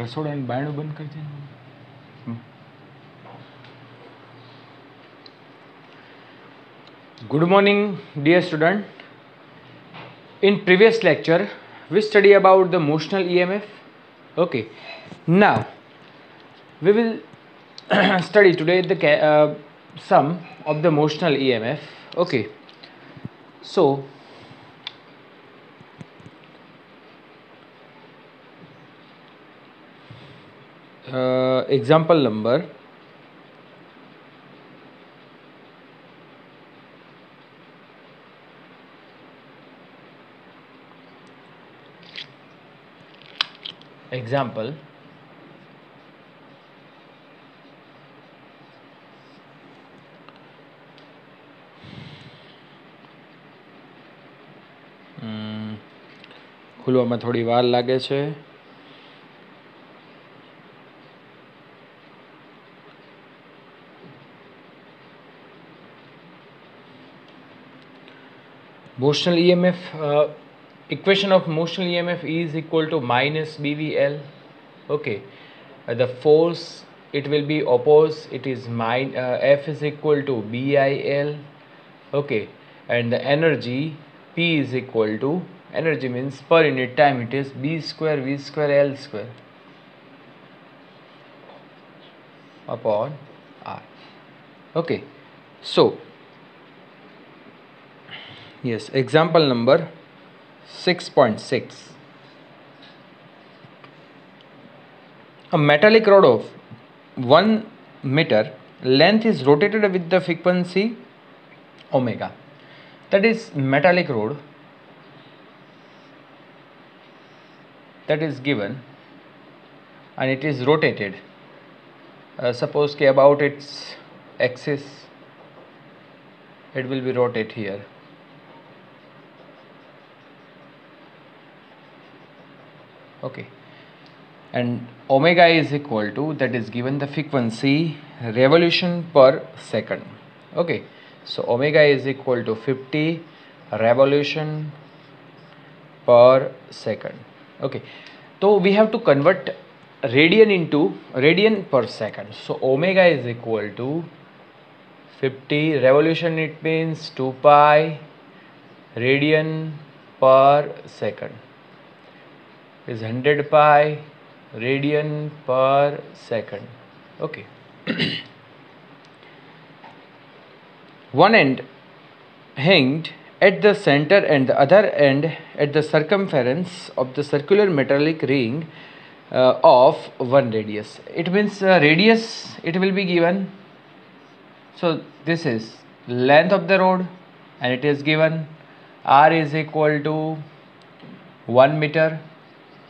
રસોડાનું બાયણું બંધ કરી દે. Good morning, dear student. In previous lecture, we study about the motional EMF. Okay. Now, we will study today the sum of the motional EMF. Okay. So, example number example ખુલવામાં થોડી વાર લાગે છે. Motional EMF, equation of motional EMF is equal to minus BVL. Okay, the force, it will be opposed, it is F is equal to BIL. Okay, and the energy P is equal to, energy means per unit time, it is B square V square L square upon R. Okay, so yes, example number 6.6. A metallic rod of 1 meter length is rotated with the frequency omega. That is metallic rod that is given and it is rotated. Suppose ke about its axis, it will be rotate here. Okay, and omega is equal to, that is given the frequency revolution per second. Okay, so omega is equal to 50 revolution per second. Okay, so we have to convert radian into radian per second. So omega is equal to 50 revolution, it means 2 pi radian per second is 100 pi radian per second. Okay. One end hinged at the center and the other end at the circumference of the circular metallic ring of one radius. It means radius, it will be given. So this is length of the rod and it is given R is equal to 1 meter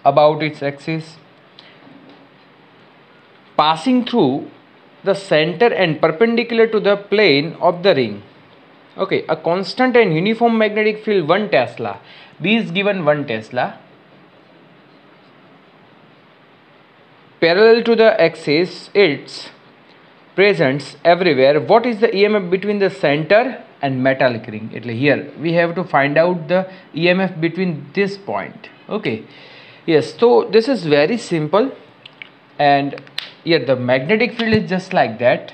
about its axis, passing through the center and perpendicular to the plane of the ring. Okay, a constant and uniform magnetic field 1 Tesla, B is given 1 Tesla, parallel to the axis, its presence everywhere. What is the EMF between the center and metallic ring? Here we have to find out the EMF between this point. Okay, yes, so this is very simple, and here the magnetic field is just like that.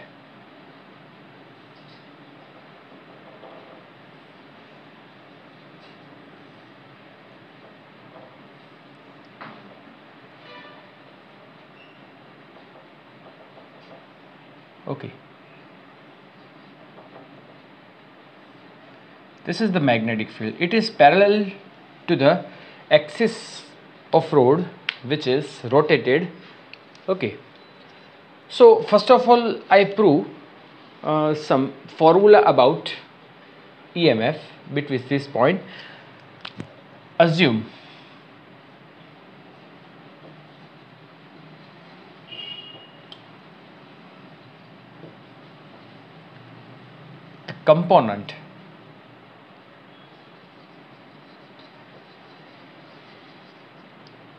Okay, this is the magnetic field. It is parallel to the axis of rod which is rotated. Okay, so first of all I prove some formula about EMF between this point. Assume a component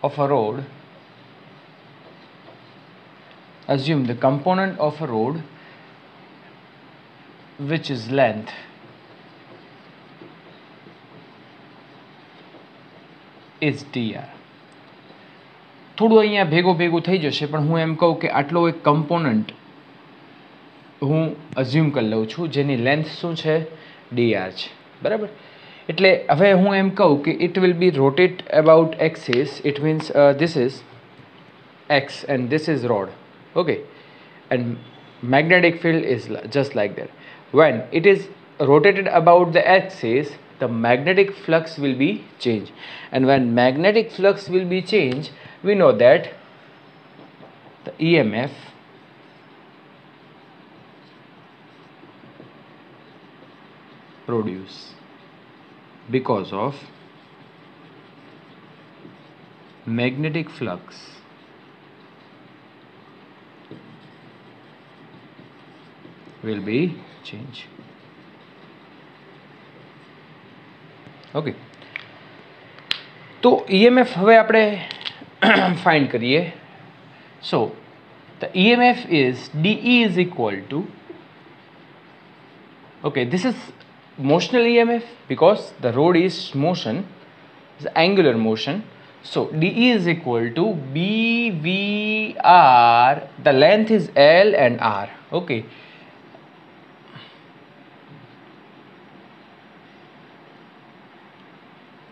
of a rod, assume the component of a rod which is length is dr. થોડું અહીંયા ભેગું થઈ જશે, પણ હું એમ કહું કે આટલો એક કમ્પોનન્ટ હું અઝ્યુમ કરી લઉં છું જેની લેન્થ શું છે, dr છે, બરાબર. એટલે હવે હું એમ કહું કે it will B rotate about axis. It means this is x and this is rod, okay, and magnetic field is just like that. When it is rotated about the axis, the magnetic flux will be changed, and when magnetic flux will be changed, we know that the EMF produce because of magnetic flux will be changed. Okay, તો EMF હવે આપણે find કરીએ. So the EMF is DE is equal to, okay, this is motional EMF because the rod is motion, is angular motion. So DE is equal to BVR, the length is L and R, okay.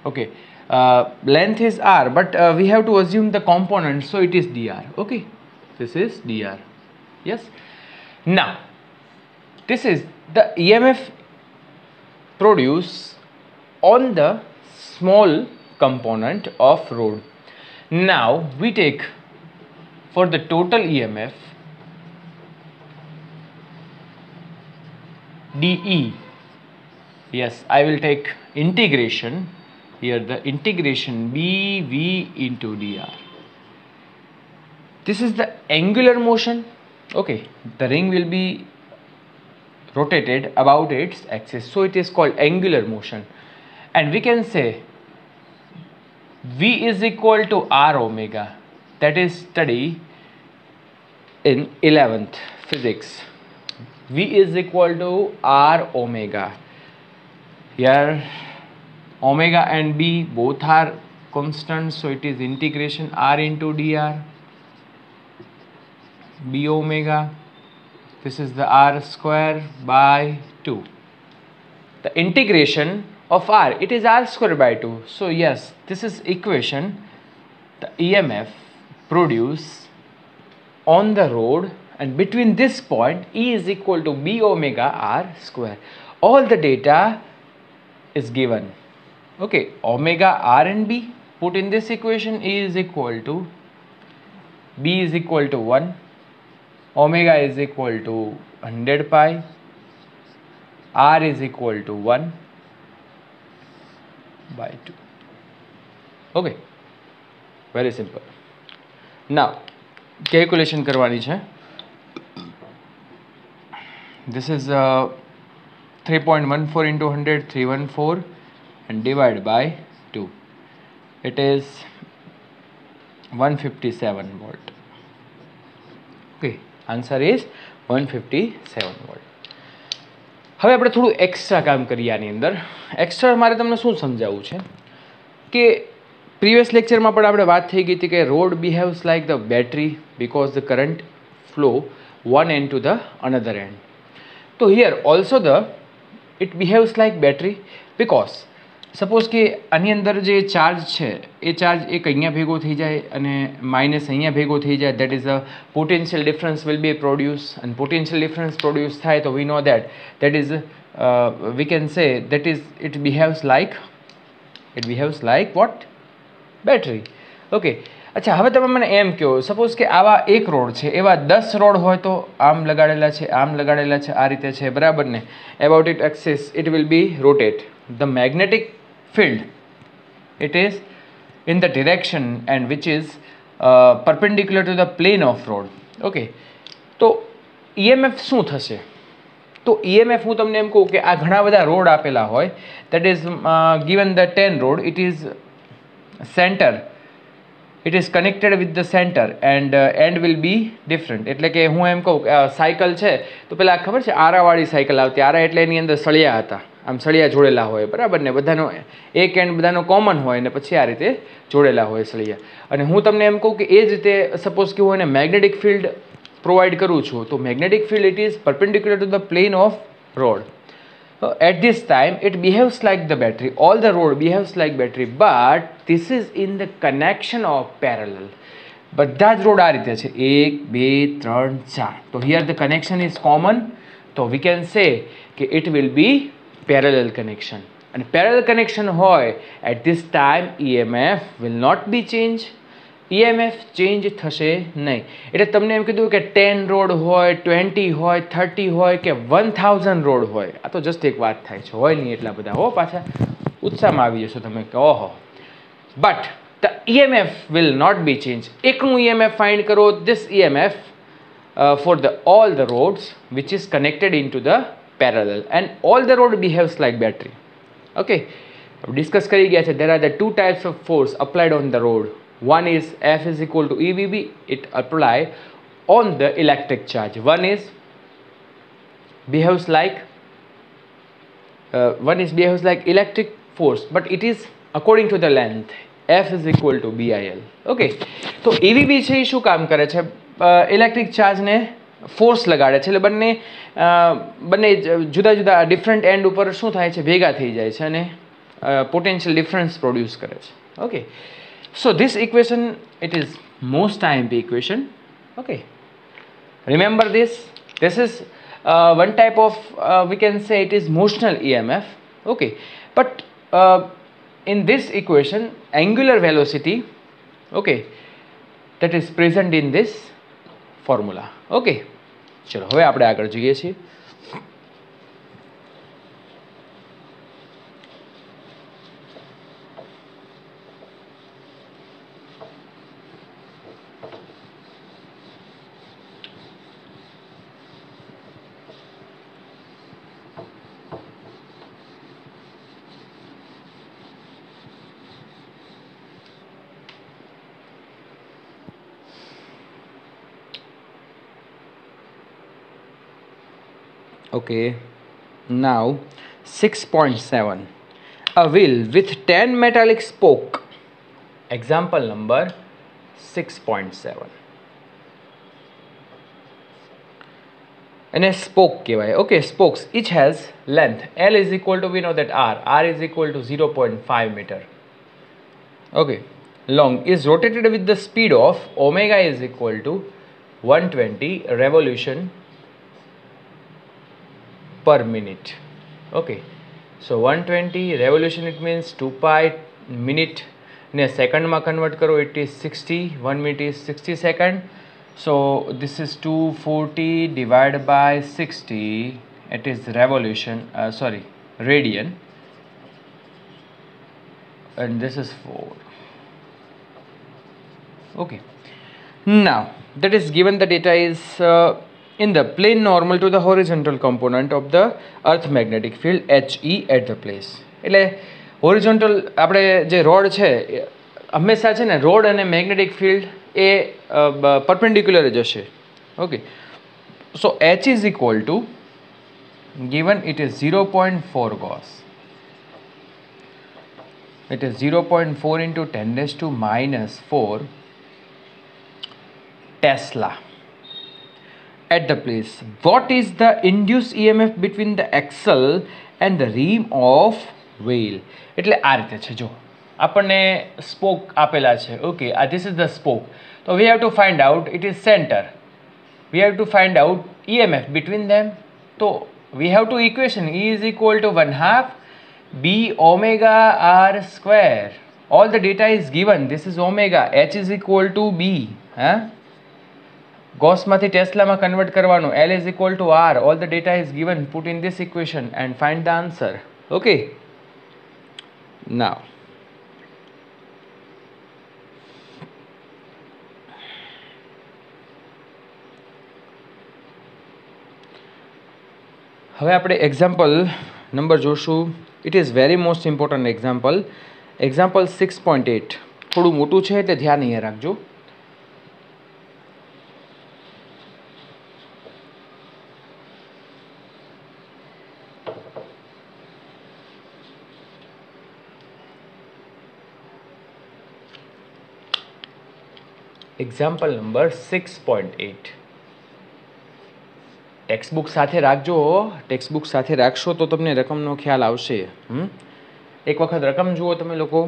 Okay, length is R, but we have to assume the component, so it is dr. Okay, this is dr. Yes, now this is the EMF produced on the small component of rod. Now we take for the total EMF dE. Yes, I will take integration. Here the integration BV into dr. This is the angular motion. Okay, the ring will be rotated about its axis, so it is called angular motion. And we can say V is equal to R omega. That is study in 11th physics. V is equal to R omega. Here omega and B both are constants, so it is integration R into dr B omega. This is the R square by 2. The integration of R, it is R square by 2. So yes, this is equation. The EMF produced on the rod, and between this point E is equal to B omega R square. All the data is given. Okay, omega R and B put in this equation. E is equal to B is equal to 1, omega is equal to 100 pi, R is equal to 1 by 2. Okay, very simple. Now calculation કરવાની છે. This is 3.14 into 100, 314, and divide by 2. It is 157 volt. Okay, answer is 157 volt. હવે આપણે થોડું extra કામ કરીએ આની અંદર. Extra મારે તમને શું સમજાવવું છે કે પ્રીવિયસ લેક્ચરમાં પણ આપણે વાત થઈ ગઈ હતી કે road બિહેવ્સ like the battery because the current flow one end to the another end. So here also it behaves like battery because suppose કે આની અંદર જે ચાર્જ છે એ ચાર્જ એક અહીંયા ભેગો થઈ જાય અને માઇનસ અહીંયા ભેગો થઈ જાય. That is a potential difference will be produce, અને પોટેન્શિયલ ડિફરન્સ પ્રોડ્યુસ થાય તો we know that is we can say that is it behaves like what, battery. Okay, અચ્છા હવે તમે મને એમ કહો, સપોઝ કે આવા એક રોડ છે, એવા 10 રોડ હોય તો આમ લગાડેલા છે, આમ લગાડેલા છે, આ રીતે છે, બરાબર ને? About it axis it will B rotate. The magnetic field, it is in the direction and which is perpendicular to the plane of rod. Okay, તો EMF શું થશે? તો EMF હું તમને એમ કહું કે આ ઘણા બધા રોડ આપેલા હોય, that is given the 10 road, it is center, it is connected with the center and end will be different. એટલે કે હું એમ કહું સાયકલ છે તો પેલા ખબર છે આરાવાળી સાયકલ આવતી, આરા એટલે એની અંદર સળિયા હતા, આમ સળિયા જોડેલા હોય બરાબર ને, બધાનો એક એન્ડ બધાનો કોમન હોય ને પછી આ રીતે જોડેલા હોય સળિયા. અને હું તમને એમ કહું કે એ જ રીતે સપોઝ કે હું એને મેગ્નેટિક ફિલ્ડ પ્રોવાઈડ કરું છું, તો magnetic field it is perpendicular to the plane of rod. At this time it behaves like the battery, all the rod behaves like battery, but this is in the connection of parallel. બધા જ road આ રીતે છે 1 2 3 4. તો here the connection is common, so we can say કે it will be parallel connection. And parallel connection હોય at this time EMF will not be changed, EMF change થશે નહીં. એટલે તમને એમ કીધું કે 10 રોડ હોય, 20 હોય, 30 હોય કે 1000 રોડ હોય. આ તો જસ્ટ એક વાત થાય છે, હોય નહીં એટલા બધા હો, પાછા ઉત્સાહમાં આવી જશો તમે કે ઓહો. But the EMF will not be changed. એકનું EMF find કરો, this EMF for the all the rods which is connected into the parallel, and all the road behaves like battery. Okay, discuss કરી ગયા છે. There are the two types of force applied on the rod. One is F is equal to EBB, it apply on the electric charge. One is behaves like electric force, but it is according to the length. F is equal to BIL. Okay, તો EBB છે એ શું કામ કરે છે? Electric ચાર્જને force લગાડે છે, એટલે બંને જુદા જુદા ડિફરન્ટ એન્ડ ઉપર શું થાય છે, ભેગા થઈ જાય છે અને પોટેન્શિયલ ડિફરન્સ પ્રોડ્યુસ કરે છે. Okay, so this equation it is most IMP equation. Okay, remember this is one type of we can say it is motional EMF. Okay, but in this equation angular velocity, okay, that is present in this formula. Okay, ચલો હવે આપણે આગળ જોઈએ છીએ. Okay, now 6.7. A wheel with 10 metallic spoke. Example number 6.7. And a spoke kehvaye. Okay, spokes each has length L is equal to, we know that R is equal to 0.5 meter. Okay, long is rotated with the speed of omega is equal to 120 revolution per minute. Okay, so 120 revolution it means 2 pi minute ne second ma convert karo, it is 60. 1 minute is 60 second, so this is 240 divided by 60, it is revolution radian, and this is 4. Okay, now that is given the data is in the plane normal to the horizontal component of the earth magnetic field HE at the place. એટલે horizontal આપણે જે road છે હંમેશા છે ને, road અને magnetic field એ perpendicular જ હશે. Okay, so H is equal to, given it is 0.4 Gauss, it is 0.4 into 10⁻⁻⁴ Tesla at the place. What is the induced EMF between the axle and the rim of wheel? એટલે આ રીતે છે, જો આપણને spoke આપેલા છે. Okay, this is the spoke, so we have to find out, it is center, we have to find out EMF between them. So we have to equation E is equal to 1/2 B omega R square. All the data is given, this is omega, H is equal to B. ગોસમાંથી ટેસ્લામાં convert કરવાનું, L is equal to R, all the data is given, put in this equation and find the answer. Okay, now હવે આપણે example number જોશું. It is very most important example 6.8. થોડું મોટું છે એટલે ધ્યાન અહીંયા રાખજો. Example number 6.8. ટેક્સ્ટબુક સાથે રાખજો. ટેક્સ્ટબુક સાથે રાખશો તો તમને રકમનો ખ્યાલ આવશે. એક વખત રકમ જુઓ તમે લોકો.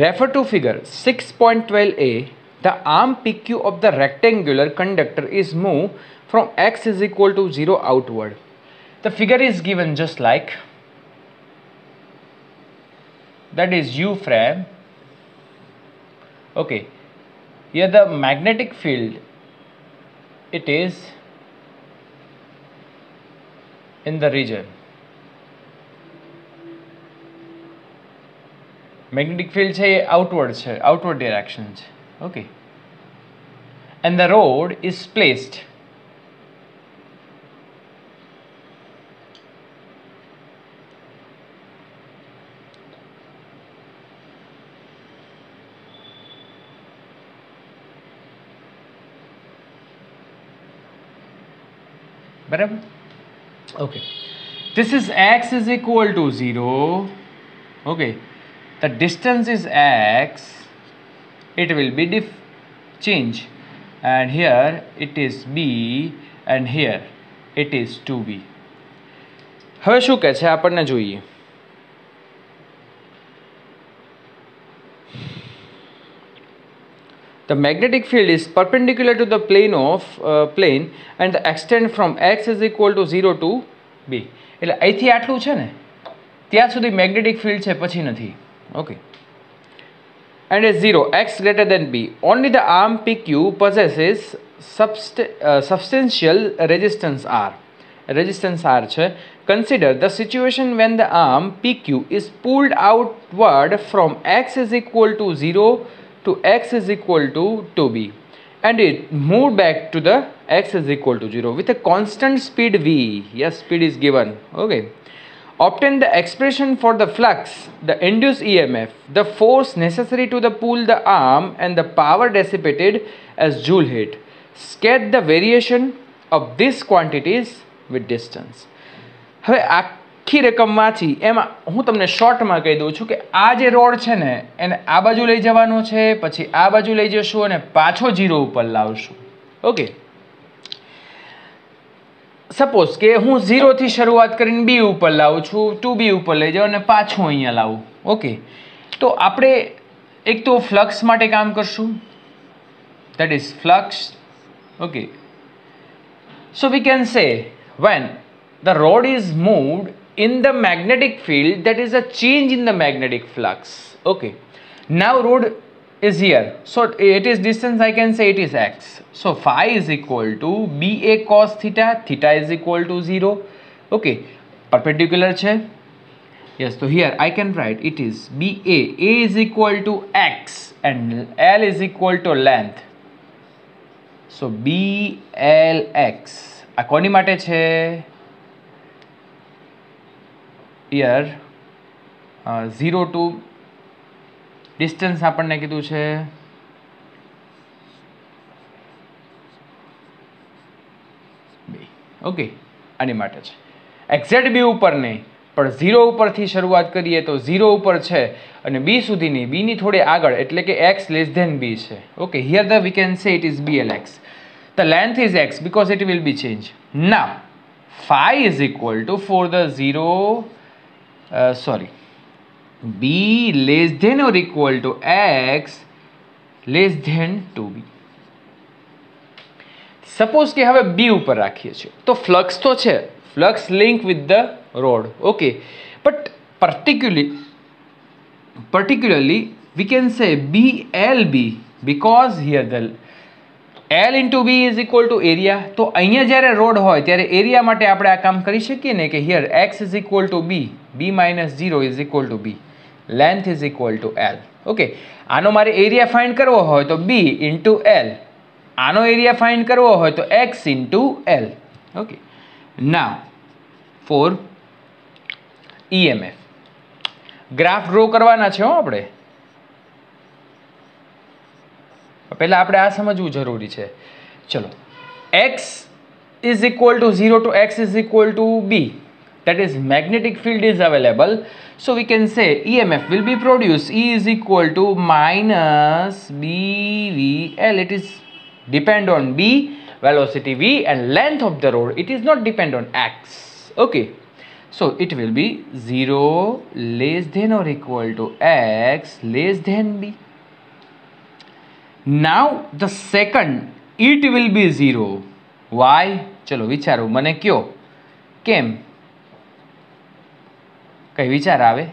Refer to figure 6.12a. The arm PQ of the rectangular conductor is moved from x is equal to 0 outward. The figure is given just like that is U frame. Okay, here the magnetic field, it is in the region. Magnetic field છે outward છે, outward direction છે. Okay, and the rod is placed બરાબર. Okay, this is x is equal to 0. Okay, the distance is x, it will be change, and here it is b and here it is 2b. હવે શું કહે છે આપણને જોઈએ. The magnetic field is perpendicular to the plane and the extent from x is equal to 0 to b. એટલે અહીંથી આટલું છે ને ત્યાં સુધી મેગ્નેટિક ફિલ્ડ છે, પછી નથી. Okay, and is 0, x greater than b. Only the arm PQ possesses substantial resistance R. Resistance R છે. Consider the situation when the arm PQ is pulled outward from x is equal to 0 to x is equal to 2b and it moved back to the x is equal to 0 with a constant speed v. Yes, speed is given. Okay, obtain the expression for the flux, the induced EMF, the force necessary to pull the arm and the power dissipated as joule heat. Sketch the variation of these quantities with distance. હવે આખી રકમમાંથી એમાં હું તમને શોર્ટમાં કહી દઉં છું કે આ જે રોડ છે ને એને આ બાજુ લઈ જવાનો છે, પછી આ બાજુ લઈ જશું અને પાછો 0 ઉપર લાવશું. ઓકે, સપોઝ કે હું 0 થી શરૂઆત કરીને b ઉપર લાવું છું, 2b ઉપર લઈ જાઉં અને પાછું અહીંયા લાવું. ઓકે, તો આપણે એક તો ફ્લક્સ માટે કામ કરશું, that is flux. Okay, so we can say when the rod is moved in the magnetic field, that is a change in the magnetic flux. Okay, now rod is here, so it is distance, I can say it is x. So phi is equal to ba cos theta, theta is equal to 0. Okay, perpendicular છે. Yes, so here I can write it is ba, a is equal to x and l is equal to length. So blx આ કોની માટે છે? here 0 to distance આપણને કીધું છે b. Okay, આની માટે છે. એક્ઝેક્ટ b ઉપર નહીં, પણ 0 ઉપરથી શરૂઆત કરીએ તો 0 ઉપર છે અને b સુધીની, b ની થોડી આગળ, એટલે કે x less than b છે. Okay, here we can say it is blx. The length is x because it will be changed. Now phi is equal to, for the 0 b less than or equal to x less than 2b. Suppose કે હવે b ઉપર રાખીએ છીએ તો flux તો છે, flux link with the road. Okay, but particularly we can say blb because here the L into B is equal to area. તો અહીંયા જ્યારે રોડ હોય ત્યારે એરિયા માટે આપણે આ કામ કરી શકીએ ને કે here x is equal to b, b minus 0 is equal to b, length is equal to L. Okay, આનો મારે એરિયા ફાઇન્ડ કરવો હોય તો b into L, આનો એરિયા ફાઇન્ડ કરવો હોય તો x into L. Okay, now for EMF graph draw કરવાના છે આપણે. પહેલા આપણે આ સમજવું જરૂરી છે. ચલો, x is equal to 0 to x is equal to b. that is magnetic field is available, so we can say EMF will be produced. E is equal to minus BVL. It is depend on B, velocity V, and length of the road. It is not depend on X. Okay, so it will be 0 less than or equal to X less than B. Now the second, it will be 0. Why? ચલો વિચારો, મને કયો કેમ? કઈ વિચાર આવે?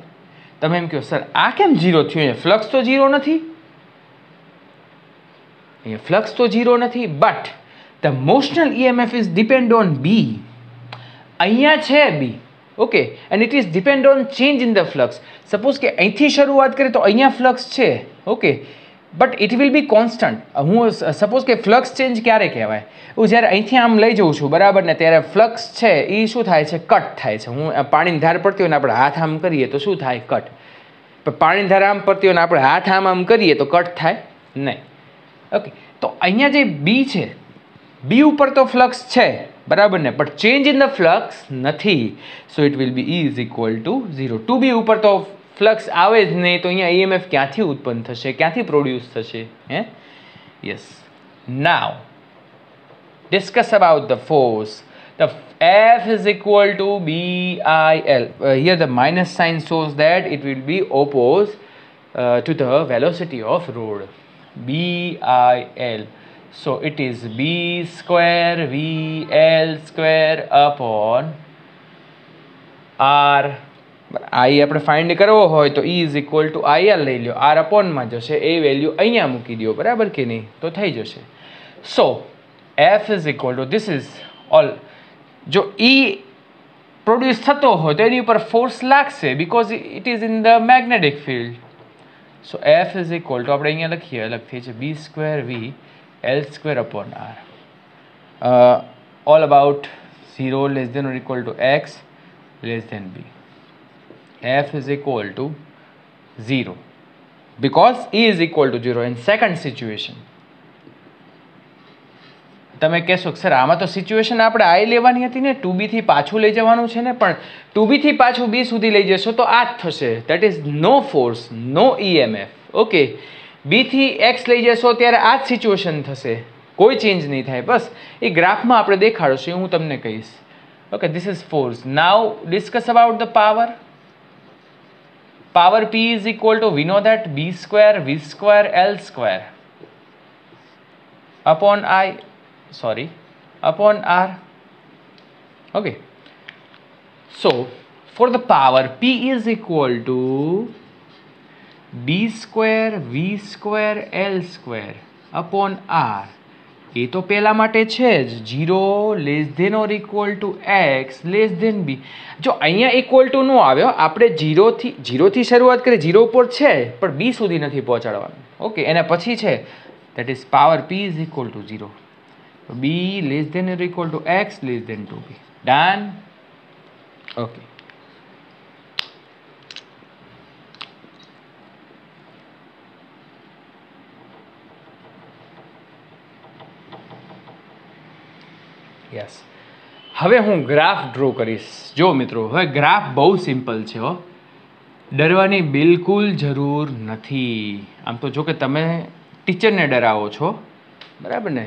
તમે એમ કહો સર આ કેમ 0 થયું? ફ્લક્સ તો 0 નથી, ફ્લક્સ તો 0 નથી, but the motional EMF is depend on B. અહીંયા છે B. Okay, and it is depend on change in the flux. Suppose કે અહીંથી શરૂઆત કરીએ તો અહીંયા ફ્લક્સ છે. Okay, but it will B constant. હું સપોઝ કે ફ્લક્સ ચેન્જ ક્યારે કહેવાય? હું જ્યારે અહીંથી આમ લઈ જઉં છું બરાબર ને, ત્યારે ફ્લક્સ છે એ શું થાય છે? કટ થાય છે. હું પાણીની ધાર પડતી હોય ને આપણે હાથ આમ કરીએ તો શું થાય? કટ. પણ પાણીની ધાર આમ પડતી હોય ને આપણે હાથ આમ કરીએ તો કટ થાય નહીં. ઓકે, તો અહીંયા જે બી છે, બી ઉપર તો ફ્લક્સ છે બરાબર ને, but change in the flux નથી. So it will be E is equal to 0. To be ઉપર તો ફ્લક્સ આવે જ નહીં, તો અહીંયા EMF ક્યાંથી ઉત્પન્ન થશે, ક્યાંથી પ્રોડ્યુસ થશે? હે, yes. Now discuss about the force. The F is equal to BIL. Here the minus sign shows that it will be opposed to the velocity of road. BIL. So it is B square VL square upon R. I આપણે find કરવો હોય તો E is equal two IL લઈ લો, R અપોનમાં જશે, એ value અહીંયા મૂકી દો બરાબર કે નહીં, તો થઈ જશે. So F is equal to this is all. જો E પ્રોડ્યુસ થતો હોય તો એની ઉપર ફોર્સ લાગશે, because it is in the magnetic field. So F is equal to આપણે અહીંયા લખીએ અલગથી છે B square VL square upon R. All about 0 less than or equal to X less than B. F is equal to 0 because E is equal to 0 in second situation. તમે કહેશો sir આમાં તો situation આપણે આઈ લેવાની હતી ને, 2B થી પાછું લઈ જવાનું છે ને, પણ 2B થી પાછું B સુધી લઈ જશો તો આ જ થશે. That is no force, no EMF. Okay, B થી X લઈ જશો ત્યારે આ જ સિચ્યુએશન થશે, કોઈ ચેન્જ નહીં થાય. બસ એ ગ્રાફમાં આપણે દેખાડશું, હું તમને કહીશ. Okay, this is force. Now discuss about the power. Power P is equal to, we know that B square V square L square upon upon R. Okay, so for the power P is equal to B square V square L square upon R. એ તો પહેલા માટે છે જ, 0 less than or equal to X less than B. જો અહીંયા equal to નો આવ્યો, આપણે 0 થી શરૂઆત કરી, 0 ઉપર છે પણ B સુધી નથી પહોંચાડવાનું. ઓકે, એના પછી છે that is power P is equal to 0. B less than or equal to X less than to B. Done. Okay, yes. હવે હું ગ્રાફ ડ્રો કરીશ. જો મિત્રો, હવે ગ્રાફ બહુ સિમ્પલ છે હો, ડરવાની બિલકુલ જરૂર નથી. આમ તો જો કે તમે ટીચરને ડરાવો છો બરાબર ને,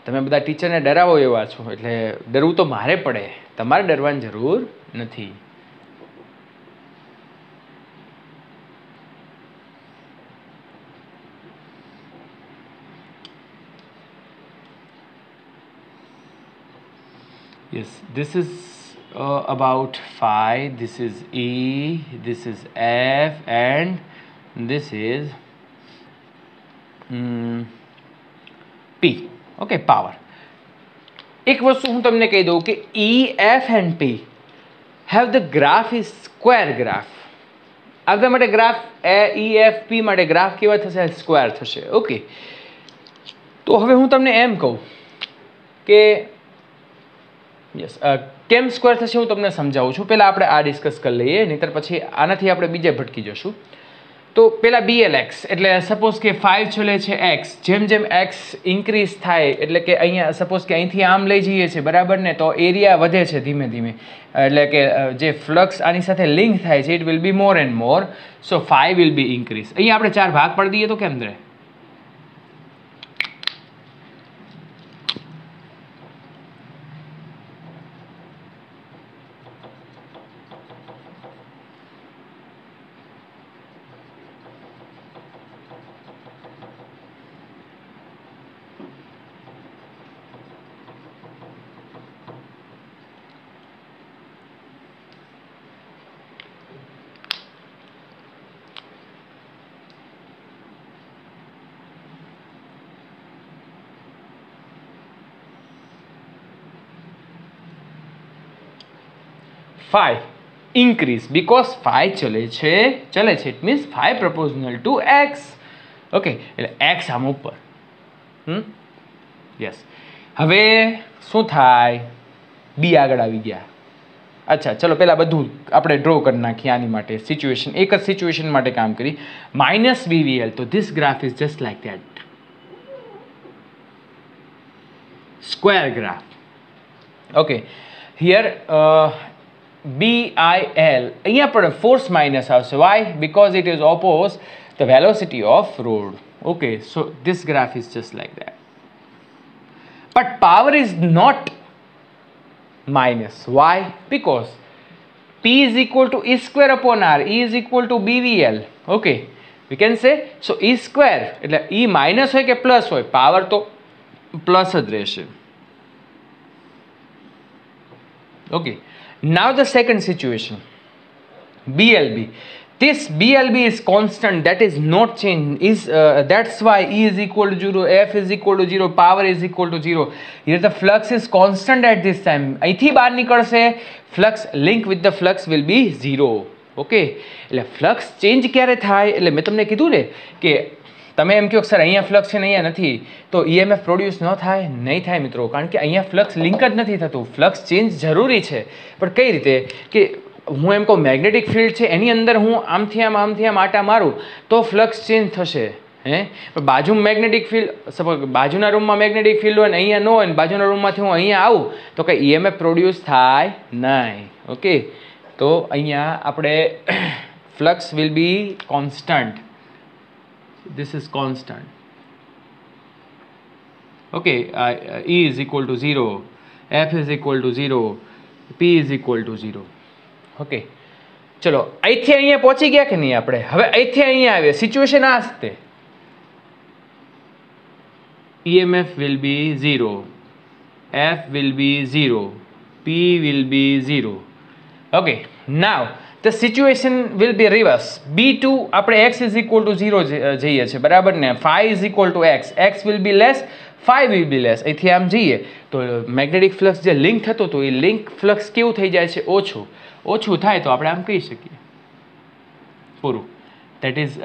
તમે બધા ટીચરને ડરાવો એવા છો, એટલે ડરવું તો મારે પડે, તમારે ડરવાની જરૂર નથી. Yes, this is about phi, this is E, this is F, and this is P. Okay, power. એક વસ્તુ હું તમને કહી દઉં કે E, F and P have the graph is square graph. આપણા માટે ગ્રાફ E, F, P માટે ગ્રાફ કેવા થશે? સ્ક્વેર થશે. ઓકે, તો હવે હું તમને એમ કહું કે યસ, કેમ સ્ક્વેર થશે હું તમને સમજાવું છું. પહેલાં આપણે આ ડિસ્કસ કરી લઈએ, નહીંતર પછી આનાથી આપણે બીજે ભટકી જશું. તો પેલા BLX એટલે સપોઝ કે 5 ચલે છે x, જેમ જેમ x ઇન્ક્રીઝ થાય એટલે કે અહીંયા સપોઝ કે અહીંથી આમ લઈ જઈએ છીએ બરાબર ને, તો એરિયા વધે છે ધીમે ધીમે, એટલે કે જે ફ્લક્સ આની સાથે લિંક થાય છે it will B more and more, so 5 will be increase. અહીંયા આપણે 4 ભાગ પાડી દઈએ તો કેમ રહે? Five increase because 5 ચલે છે it means 5 proportional to x. Okay, એટલે x આમ ઉપર. યસ. હવે શું થાય? b આગળ આવી ગયા. અચ્છા, ચલો પહેલા બધું આપણે ડ્રો કરી નાખીએ આની માટે સિચ્યુએશન, એક જ સિચ્યુએશન માટે કામ કરી. માઇનસ BVL, તો this graph is just like that, square graph. Okay, here BIL, અહીંયા પણ ફોર્સ માઇનસ આવશે. Why? Because it is oppose the velocity of rod. Okay, so this graph is just like that. But power is not minus. Why? Because P is equal to E square upon R. E is equal to BVL. Okay, we can say so E square એટલે E minus હોય કે plus હોય, power તો plus જ રહેશે. Okay, now the second situation, BLB. This BLB is constant, that is not change, is that's why E is equal to 0, F is equal to 0, power is equal to 0. Here the flux is constant at this time. અહીંથી બહાર નીકળશે, flux link with the flux will be 0. Okay, એટલે flux change ક્યારે થાય? એટલે મેં તમને કીધું ને કે તમે એમ કહો સર અહીંયા ફ્લક્સ છે ને અહીંયા નથી, તો EMF પ્રોડ્યુસ ન થાય? નહીં થાય મિત્રો, કારણ કે અહીંયા ફ્લક્સ લિંક જ નથી થતું. ફ્લક્સ ચેન્જ જરૂરી છે, પણ કઈ રીતે? કે હું એમ કહું મેગ્નેટિક ફિલ્ડ છે એની અંદર હું આમથી આમ આટા મારું તો ફ્લક્સ ચેન્જ થશે. પણ બાજુમાં મેગ્નેટિક ફિલ્ડ, સપોઝ બાજુના રૂમમાં મેગ્નેટિક ફિલ્ડ હોય ને અહીંયા ન હોય ને બાજુના રૂમમાંથી હું અહીંયા આવું તો કંઈ EMF પ્રોડ્યુસ થાય નહીં. ઓકે, તો અહીંયા આપણે flux will be constant. This is constant. Okay, E is equal to 0, F is equal to 0, P is equal to 0. Okay, ચલો અહીંથી અહીંયા પહોંચી ગયા કે નહીં આપણે? હવે અહીંથી અહીંયા આવે સિચ્યુએશન આ જ તે. EMF will be 0, F will be 0, P will be 0. Okay, now the situation will be reverse. B2 આપણે x is equal to 0 જઈએ છે બરાબર ને, phi is equal to x, x will be less, phi will be less. અહીંથી આમ જઈએ તો magnetic flux જે લિંક થતો હતો એ લિંક ફ્લક્સ કેવું થઈ જાય છે? ઓછું થાય તો આપણે આમ કહી શકીએ પૂરું. દેટ ઇઝ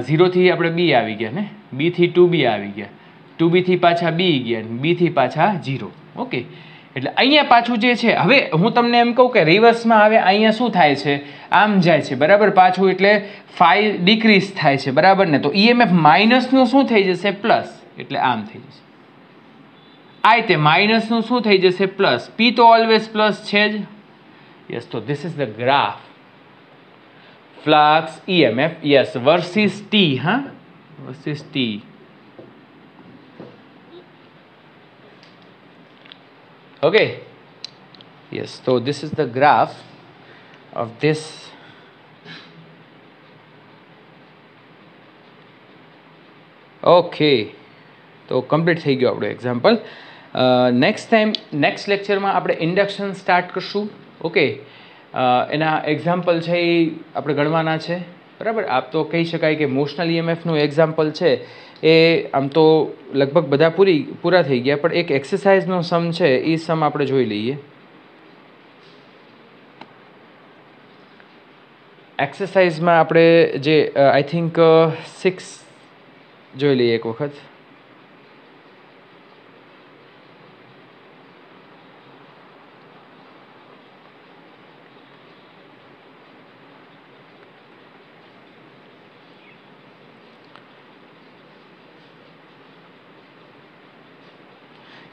0 થી આપણે B આવી ગયા ને, B થી 2B આવી ગયા, 2B થી પાછા B ગયા, B થી પાછા 0. ઓકે, એટલે અહીંયા પાછું જે છે, હવે હું તમને એમ કહું કે રિવર્સમાં હવે અહીંયા શું થાય છે? આમ જાય છે બરાબર પાછું, એટલે phi ડિક્રીઝ થાય છે બરાબર ને, તો EMF માઇનસનું શું થઈ જશે? પ્લસ, એટલે આમ થઈ જશે. આ રીતે માઇનસનું શું થઈ જશે? પ્લસ. P તો ઓલવેઝ પ્લસ છે જ. યસ, તો this is the graph flux EMF, yes, versus T, versus T. Okay, yes, so this is the graph of this. Okay, તો કમ્પ્લીટ થઈ ગયો આપણો એક્ઝામ્પલ. નેક્સ્ટ લેક્ચરમાં આપણે ઇન્ડક્શન સ્ટાર્ટ કરશું. ઓકે, એના એક્ઝામ્પલ છે એ આપણે ગણવાના છે બરાબર. આપ તો કહી શકાય કે મોશનલ EMFનું એક્ઝામ્પલ છે એ આમ તો લગભગ બધા પૂરા થઈ ગયા, પણ એક એક્સરસાઇઝનો સમ છે એ સમ આપણે જોઈ લઈએ. એક્સરસાઇઝમાં આપણે જે આઈ થિંક 6 જોઈ લઈએ એક વખત.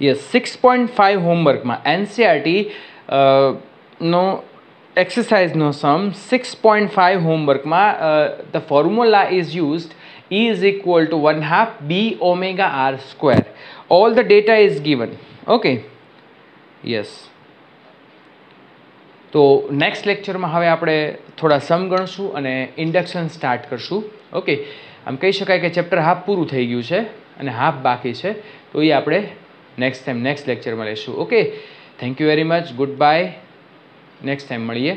યસ 6.5 હોમવર્કમાં એનસીઆરટી નો એક્સરસાઇઝનો સમ 6.5 હોમવર્કમાં the formula is used E is equal to 1/2 b omega r square. All the data is given. Okay. Yes. તો નેક્સ્ટ લેક્ચરમાં હવે આપણે થોડા સમ ગણશું અને ઇન્ડક્શન સ્ટાર્ટ કરશું. ઓકે, આમ કહી શકાય કે ચેપ્ટર હાફ પૂરું થઈ ગયું છે અને હાફ બાકી છે, તો એ આપણે નેક્સ્ટ લેક્ચરમાં લઈશું. Okay, thank you very much. Good bye. Next time મળીએ.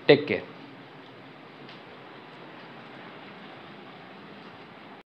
Take care.